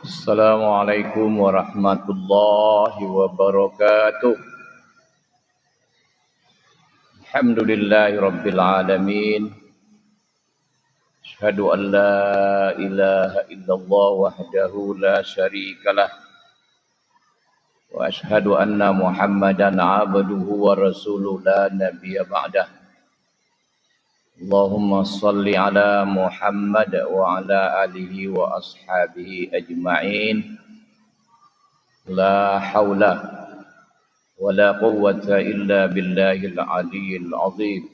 Assalamualaikum warahmatullahi wabarakatuh. Alhamdulillahi rabbil alamin. Asyhadu an la ilaha illallah wahdahu la syarikalah. Wa asyhadu anna Muhammadan abduhu wa rasuluhu la nabiyya ba'dah. Allahumma salli ala Muhammad wa ala alihi wa ashabihi ajma'in. La hawla wa la quwwata illa billahil aliyyil azim.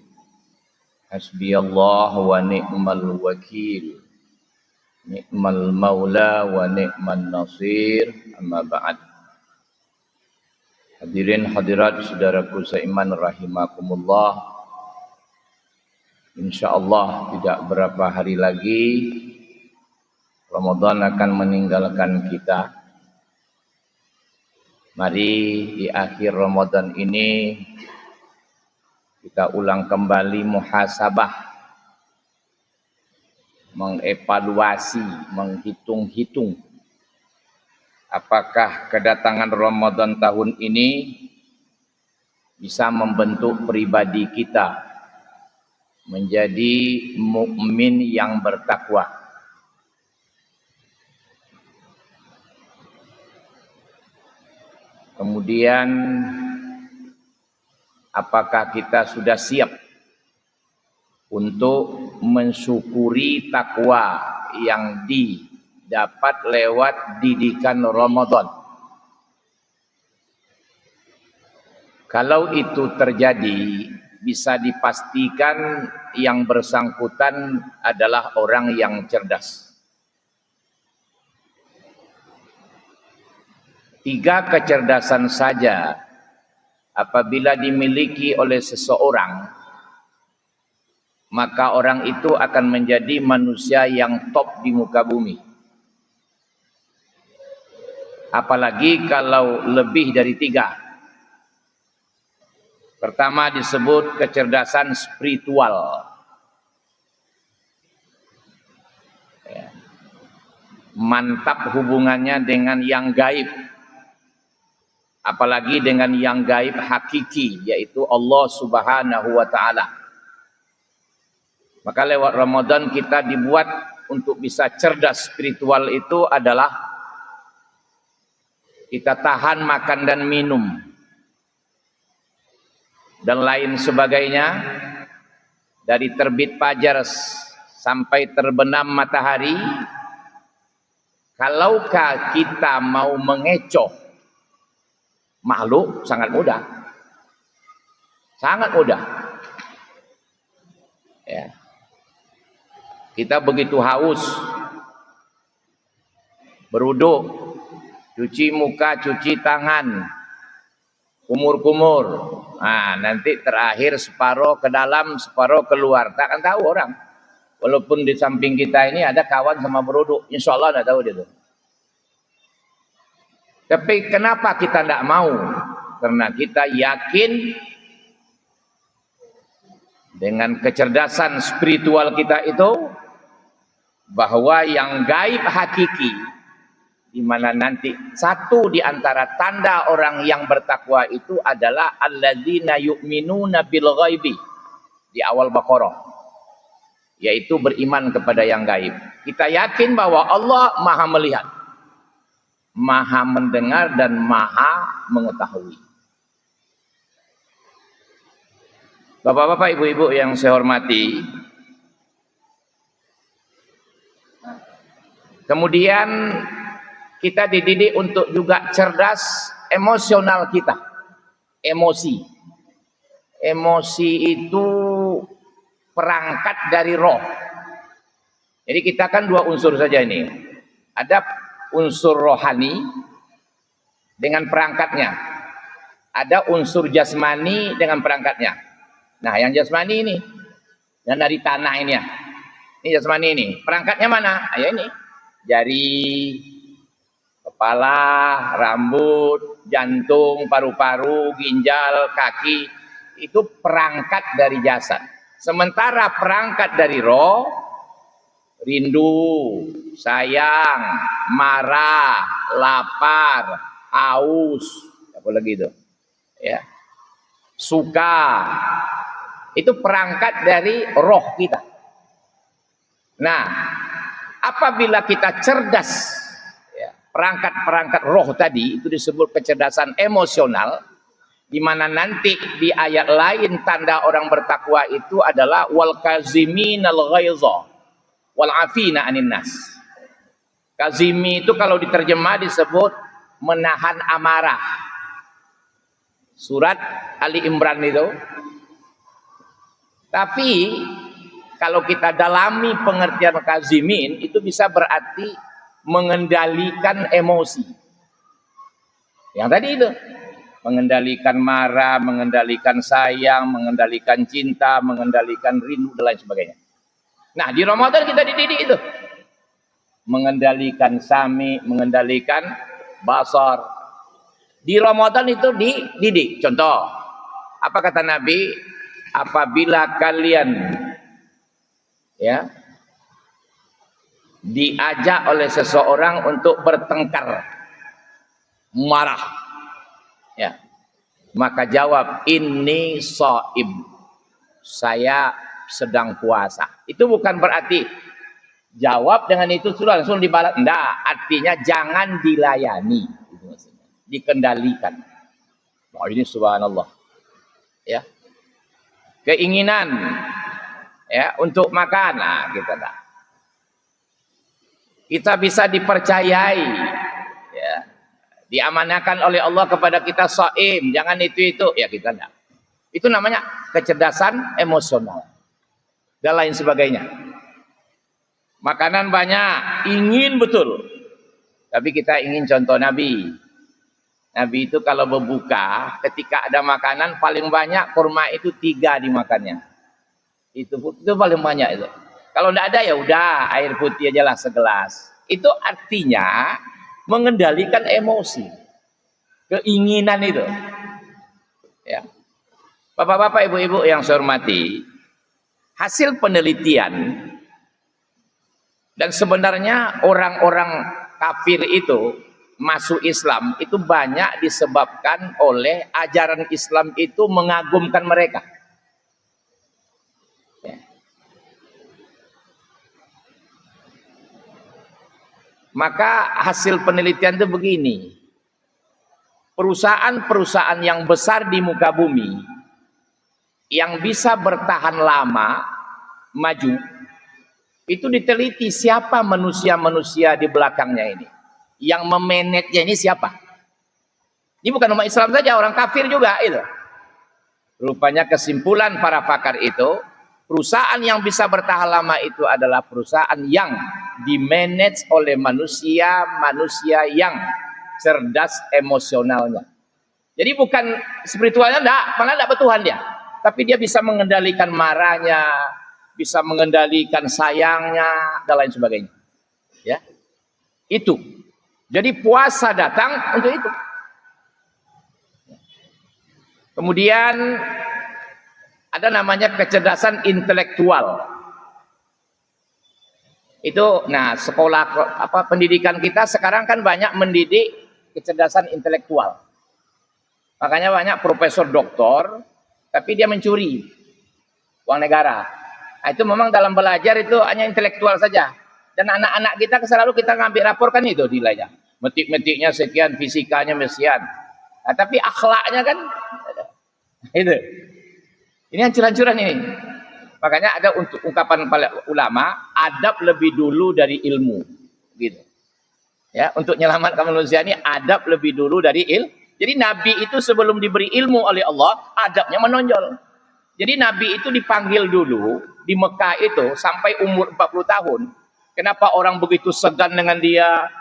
Hasbiyallah wa ni'mal wakil. Ni'mal maula wa ni'man nasir. Amma ba'd. Hadirin hadirat saudaraku seiman rahimakumullah. InsyaAllah tidak berapa hari lagi Ramadan akan meninggalkan kita. Mari di akhir Ramadan ini kita ulang kembali muhasabah, mengevaluasi, menghitung-hitung apakah kedatangan Ramadan tahun ini bisa membentuk pribadi kita menjadi mukmin yang bertakwa. Kemudian apakah kita sudah siap untuk mensyukuri takwa yang didapat lewat didikan Ramadan? Kalau itu terjadi, bisa dipastikan yang bersangkutan adalah orang yang cerdas. 3 kecerdasan saja apabila dimiliki oleh seseorang, maka orang itu akan menjadi manusia yang top di muka bumi. Apalagi kalau lebih dari 3. Pertama disebut kecerdasan spiritual. Mantap hubungannya dengan yang gaib. Apalagi dengan yang gaib hakiki, yaitu Allah Subhanahu wa ta'ala. Maka lewat Ramadan kita dibuat untuk bisa cerdas spiritual itu adalah kita tahan makan dan minum dan lain sebagainya, dari terbit fajar sampai terbenam matahari. Kalaukah kita mau mengecoh makhluk, sangat mudah, sangat mudah. Ya. Kita begitu haus, beruduk, cuci muka, cuci tangan, kumur-kumur. Nah, nanti terakhir separuh ke dalam, separuh keluar. Tak akan tahu orang. Walaupun di samping kita ini ada kawan sama beruduk, insya Allah tidak tahu dia tuh. Tapi kenapa kita tidak mau? Karena kita yakin dengan kecerdasan spiritual kita itu bahwa yang gaib hakiki, di mana nanti satu di antara tanda orang yang bertakwa itu adalah alladzina yu'minuna bil ghaibi di awal Baqarah, yaitu beriman kepada yang gaib. Kita yakin bahwa Allah Maha melihat, Maha mendengar, dan Maha mengetahui. Bapak-bapak, ibu-ibu yang saya hormati, kemudian kita dididik untuk juga cerdas emosional kita. Emosi. Emosi itu perangkat dari roh. Jadi kita kan 2 unsur saja ini. Ada unsur rohani dengan perangkatnya. Ada unsur jasmani dengan perangkatnya. Nah, yang jasmani ini, yang dari tanah ini ya. Ini jasmani ini. Perangkatnya mana? Ya ini. Jari, kepala, rambut, jantung, paru-paru, ginjal, kaki, itu perangkat dari jasad. Sementara perangkat dari roh rindu, sayang, marah, lapar, haus, apa lagi itu? Ya. Suka. Itu perangkat dari roh kita. Nah, apabila kita cerdas, ya, perangkat-perangkat roh tadi itu disebut kecerdasan emosional, di mana nanti di ayat lain tanda orang bertakwa itu adalah wal kaziminal ghaidha wal afina anin nas. Kazimi itu kalau diterjemah disebut menahan amarah. Surat Ali Imran itu. Tapi kalau kita dalami pengertian kazimin itu bisa berarti mengendalikan emosi. Yang tadi itu mengendalikan marah, mengendalikan sayang, mengendalikan cinta, mengendalikan rindu dan lain sebagainya. Nah, di Ramadan kita dididik itu. Mengendalikan sami, mengendalikan basar. Di Ramadan itu dididik. Contoh, apa kata Nabi? Apabila kalian ya diajak oleh seseorang untuk bertengkar, marah, ya, maka jawab ini shaim, saya sedang puasa. Itu bukan berarti jawab dengan itu sudah langsung dibalas. Enggak, artinya jangan dilayani, itu maksudnya. Dikendalikan. Oh, ini subhanallah. Ya. Keinginan ya untuk makan, nah kita bisa dipercayai, ya, diamanahkan oleh Allah kepada kita shaim, jangan itu ya kita enggak. Itu namanya kecerdasan emosional dan lain sebagainya. Makanan banyak, ingin betul, tapi kita ingin contoh Nabi. Nabi itu kalau berbuka, ketika ada makanan paling banyak kurma itu 3 dimakannya. Itu paling banyak itu. Kalau tidak ada ya udah air putih aja lah segelas. Itu artinya mengendalikan emosi, keinginan itu. Ya. Bapak-bapak, ibu-ibu yang saya hormati, hasil penelitian dan sebenarnya orang-orang kafir itu masuk Islam itu banyak disebabkan oleh ajaran Islam itu mengagumkan mereka. Ya. Maka hasil penelitian itu begini. Perusahaan-perusahaan yang besar di muka bumi yang bisa bertahan lama, maju, itu diteliti siapa manusia-manusia di belakangnya ini. Yang memanage ini siapa? Ini bukan umat Islam saja, orang kafir juga itu. Rupanya kesimpulan para pakar itu, perusahaan yang bisa bertahan lama itu adalah perusahaan yang dimanage oleh manusia yang cerdas emosionalnya. Jadi bukan spiritualnya malah enggak bertuhan dia. Tapi dia bisa mengendalikan marahnya, bisa mengendalikan sayangnya dan lain sebagainya. Ya. Itu. Jadi puasa datang untuk itu. Kemudian ada namanya kecerdasan intelektual. Itu nah sekolah pendidikan kita sekarang kan banyak mendidik kecerdasan intelektual. Makanya banyak profesor doktor tapi dia mencuri uang negara. Nah, itu memang dalam belajar itu hanya intelektual saja. Dan anak-anak kita selalu kita ngambil rapor kan itu nilainya. Metik-metiknya sekian, fisikanya sekian. Nah, tapi akhlaknya kan itu. Ini hancur-hancuran ini. Makanya ada untuk ungkapan ulama, adab lebih dulu dari ilmu. Gitu. Ya, untuk menyelamatkan manusia ini adab lebih dulu dari ilmu. Jadi Nabi itu sebelum diberi ilmu oleh Allah, adabnya menonjol. Jadi Nabi itu dipanggil dulu di Mekah itu sampai umur 40 tahun. Kenapa orang begitu segan dengan dia?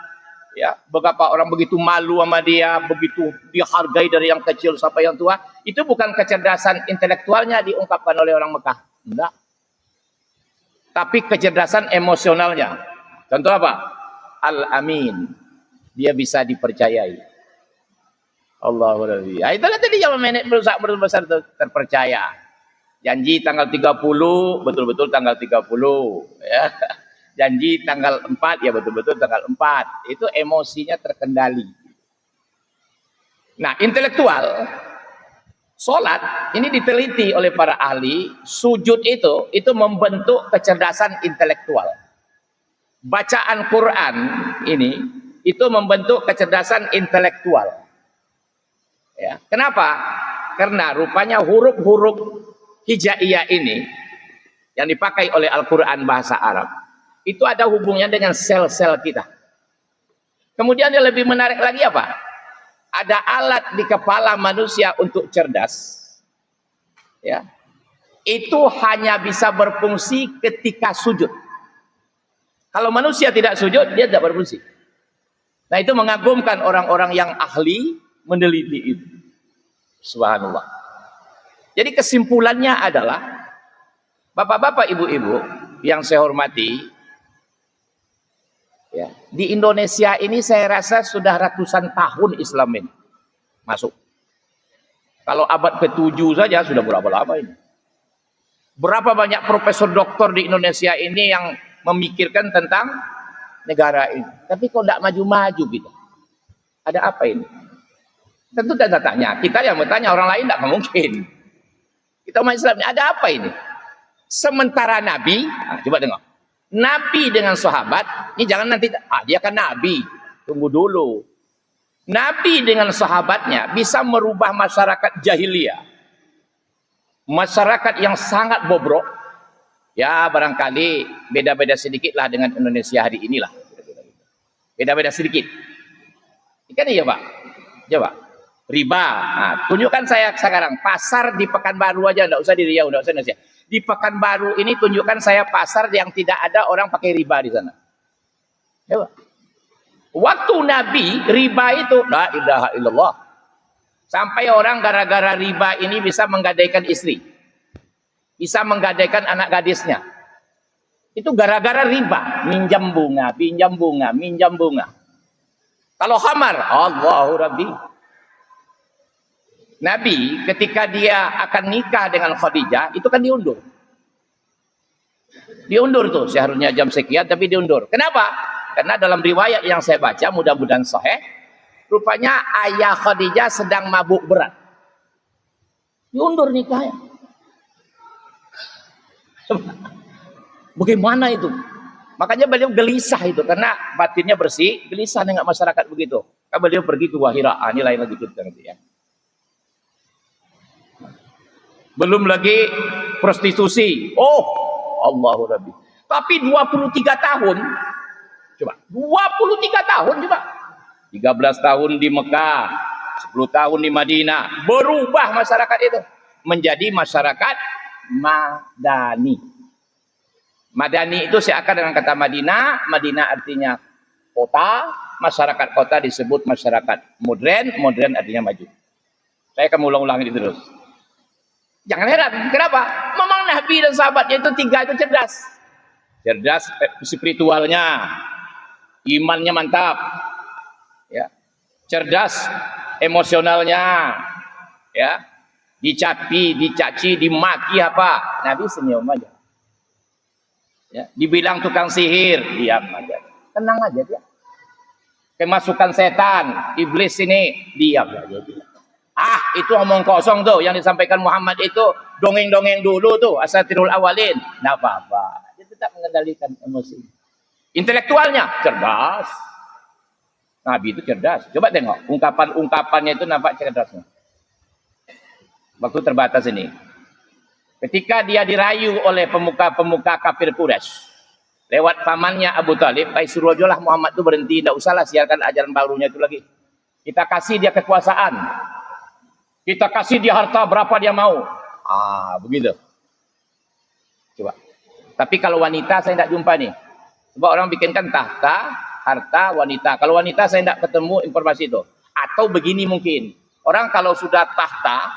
Ya, betapa orang begitu malu sama dia, begitu dihargai dari yang kecil sampai yang tua. Itu bukan kecerdasan intelektualnya diungkapkan oleh orang Mekah. Enggak. Tapi kecerdasan emosionalnya. Contoh apa? Al-Amin. Dia bisa dipercayai. Allahu Rabbi. Nah, itulah tadi yang memanage perusahaan besar terpercaya. Janji tanggal 30, betul-betul tanggal 30. Ya. Janji tanggal 4, ya betul-betul tanggal 4. Itu emosinya terkendali. Nah, intelektual, sholat, ini diteliti oleh para ahli, sujud itu membentuk kecerdasan intelektual. Bacaan Quran ini, itu membentuk kecerdasan intelektual. Ya. Kenapa? Karena rupanya huruf-huruf hijaiyah ini, yang dipakai oleh Al-Quran bahasa Arab, itu ada hubungannya dengan sel-sel kita. Kemudian yang lebih menarik lagi apa? Ada alat di kepala manusia untuk cerdas. Ya. Itu hanya bisa berfungsi ketika sujud. Kalau manusia tidak sujud, dia tidak berfungsi. Nah, itu mengagumkan orang-orang yang ahli meneliti itu. Subhanallah. Jadi kesimpulannya adalah, bapak-bapak, ibu-ibu yang saya hormati, ya, di Indonesia ini saya rasa sudah ratusan tahun Islam ini masuk. Kalau abad ke-7 saja sudah berapa lama ini? Berapa banyak profesor doktor di Indonesia ini yang memikirkan tentang negara ini. Tapi kok tidak maju-maju gitu. Ada apa ini? Tentu tidak tanya. Kita yang bertanya, orang lain tidak mungkin. Kita umat Islam ini, ada apa ini? Sementara Nabi, nah, coba dengar. Nabi dengan sahabat, ini jangan nanti, dia kan Nabi, tunggu dulu. Nabi dengan sahabatnya bisa merubah masyarakat jahiliyah. Masyarakat yang sangat bobrok. Ya barangkali beda-beda sedikit lah dengan Indonesia hari inilah. Beda-beda sedikit. Ikan iya Pak? Coba. Riba. Nah, tunjukkan saya sekarang. Pasar di Pekanbaru aja, enggak usah di Riau, enggak usah di Indonesia. Di Pekanbaru ini tunjukkan saya pasar yang tidak ada orang pakai riba di sana. Coba. Waktu Nabi, riba itu la ilaha illallah. Sampai orang gara-gara riba ini bisa menggadaikan istri. Bisa menggadaikan anak gadisnya. Itu gara-gara riba. Minjam bunga, pinjam bunga, minjam bunga. Kalau khamar, Allahu Rabbi. Nabi ketika dia akan nikah dengan Khadijah, itu kan diundur. Diundur tuh, seharusnya jam sekian tapi diundur. Kenapa? Karena dalam riwayat yang saya baca, mudah-mudahan sahih, rupanya ayah Khadijah sedang mabuk berat. Diundur nikahnya. Bagaimana itu? Makanya beliau gelisah itu, karena batinnya bersih, gelisah dengan masyarakat begitu. Kan beliau pergi ke Wahira, ini lain lagi kita nanti ya. Belum lagi prostitusi. Oh, Allahu Rabbi. Tapi 23 tahun. Coba, 23 tahun coba. 13 tahun di Mekah, 10 tahun di Madinah. Berubah masyarakat itu menjadi masyarakat Madani. Madani itu seakan dengan kata Madinah. Madinah artinya kota. Masyarakat kota disebut masyarakat modern. Modern artinya maju. Saya akan ulang-ulang itu terus. Jangan heran, kenapa? Memang Nabi dan sahabatnya itu tiga itu cerdas. Cerdas spiritualnya, imannya mantap, ya. Cerdas emosionalnya, ya. Dicapi, dicaci, dimaki apa? Nabi senyum aja. Ya. Dibilang tukang sihir, diam aja. Tenang aja dia. Kemasukan setan, iblis ini, diam aja dia. Itu omong kosong tuh yang disampaikan Muhammad itu dongeng-dongeng dulu tuh, asatirul awalin. Nggak apa-apa. Dia tetap mengendalikan emosi. Intelektualnya cerdas. Nabi itu cerdas. Coba tengok ungkapan-ungkapannya itu nampak cerdasnya. Waktu terbatas ini. Ketika dia dirayu oleh pemuka-pemuka kafir Quraisy lewat pamannya Abu Talib, suruh aja lah Muhammad itu berhenti, tidak usahlah siarkan ajaran barunya itu lagi. Kita kasih dia kekuasaan. Kita kasih dia harta berapa dia mau. Begitu. Coba. Tapi kalau wanita saya tidak jumpa nih. Sebab orang bikinkan tahta, harta, wanita. Kalau wanita saya tidak ketemu informasi itu. Atau begini mungkin. Orang kalau sudah tahta,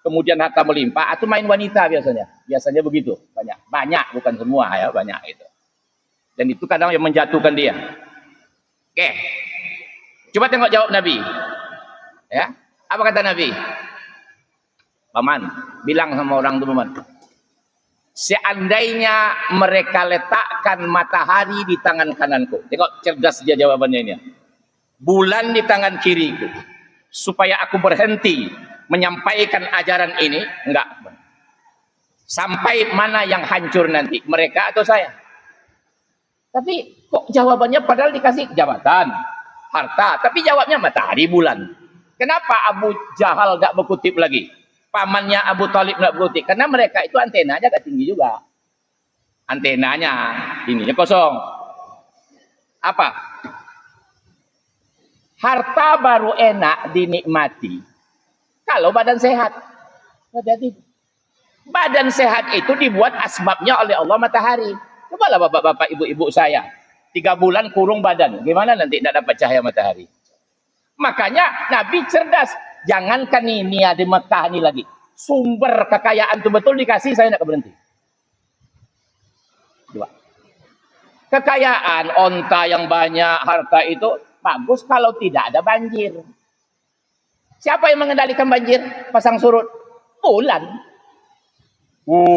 kemudian harta melimpah, atau main wanita biasanya. Biasanya begitu. Banyak. Banyak, bukan semua ya. Banyak itu. Dan itu kadang yang menjatuhkan dia. Oke. Coba tengok jawab Nabi. Ya. Apa kata Nabi? Paman, bilang sama orang itu paman. Seandainya mereka letakkan matahari di tangan kananku. Tengok cerdas dia jawabannya ini. Bulan di tangan kiriku. Supaya aku berhenti menyampaikan ajaran ini. Enggak. Sampai mana yang hancur nanti? Mereka atau saya? Tapi kok jawabannya padahal dikasih jabatan, harta. Tapi jawabnya matahari, bulan. Kenapa Abu Jahal gak berkutip lagi? Pamannya Abu Talib gak berkutip? Karena mereka itu antenanya gak tinggi juga. Antenanya, ininya kosong. Apa? Harta baru enak dinikmati kalau badan sehat. Jadi badan sehat itu dibuat asbabnya oleh Allah matahari. Cobalah bapak-bapak, ibu-ibu saya. 3 bulan kurung badan. Gimana nanti tidak dapat cahaya matahari? Makanya Nabi cerdas. Jangankan ini di Mekah ini lagi. Sumber kekayaan itu betul dikasih, saya tidak berhenti. 2. Kekayaan, onta yang banyak, harta itu bagus kalau tidak ada banjir. Siapa yang mengendalikan banjir? Pasang surut. Bulan.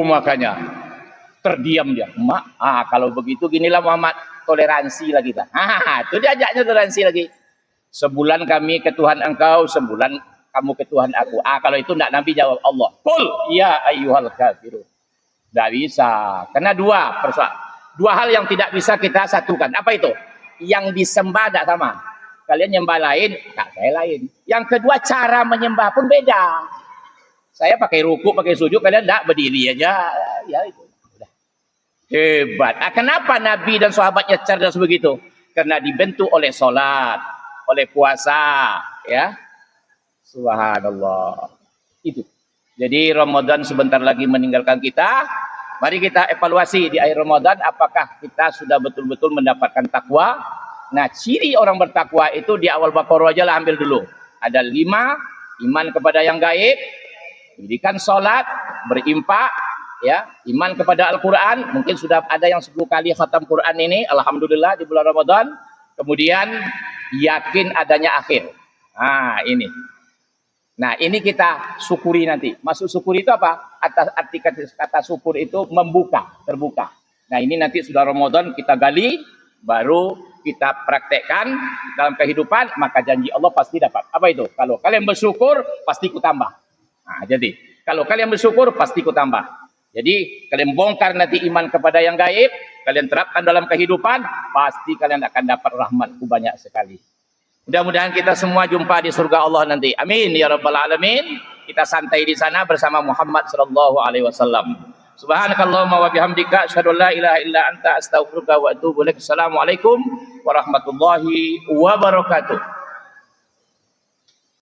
Makanya terdiam dia. Kalau begitu ginilah Muhammad, toleransi lah kita. Itu diajaknya toleransi lagi. Sebulan kami ke Tuhan engkau, sebulan kamu ke Tuhan aku. Kalau itu tidak Nabi jawab Allah. Qul ya ayyuhal kafirun. Tidak bisa. Karena 2 hal yang tidak bisa kita satukan. Apa itu? Yang disembah tidak sama. Kalian nyembah lain, saya lain. Yang kedua, cara menyembah pun beda. Saya pakai ruku, pakai sujud, kalian tidak berdiri aja. Ya itu. Hebat. Kenapa Nabi dan sahabatnya cerdas begitu? Karena dibentuk oleh sholat, oleh puasa, ya. Subhanallah. Itu. Jadi Ramadan sebentar lagi meninggalkan kita. Mari kita evaluasi di akhir Ramadan, apakah kita sudah betul-betul mendapatkan takwa. Nah, ciri orang bertakwa itu di awal Baqarah aja lah, ambil dulu. Ada 5, iman kepada yang gaib, dirikan sholat, berimpak, ya, iman kepada Al-Quran. Mungkin sudah ada yang 10 kali khatam Quran ini, alhamdulillah di bulan Ramadan. Kemudian yakin adanya akhir. Ini. Nah, ini kita syukuri nanti. Maksud syukuri itu apa? Arti kata syukur itu membuka, terbuka. Nah, ini nanti sudah Ramadan kita gali, baru kita praktekkan dalam kehidupan, maka janji Allah pasti dapat. Apa itu? Kalau kalian bersyukur, pasti ku tambah. Jadi, kalau kalian bersyukur, pasti ku tambah. Jadi, kalian bongkar nanti iman kepada yang gaib, kalian terapkan dalam kehidupan, pasti kalian akan dapat rahmatku banyak sekali. Mudah-mudahan kita semua jumpa di surga Allah nanti. Amin ya rabbal alamin. Kita santai di sana bersama Muhammad sallallahu alaihi wasallam. Subhanakallahumma wa bihamdika asyhadu an la ilaha illa anta astaghfiruka wa atubu ilaik. Assalamualaikum warahmatullahi wabarakatuh.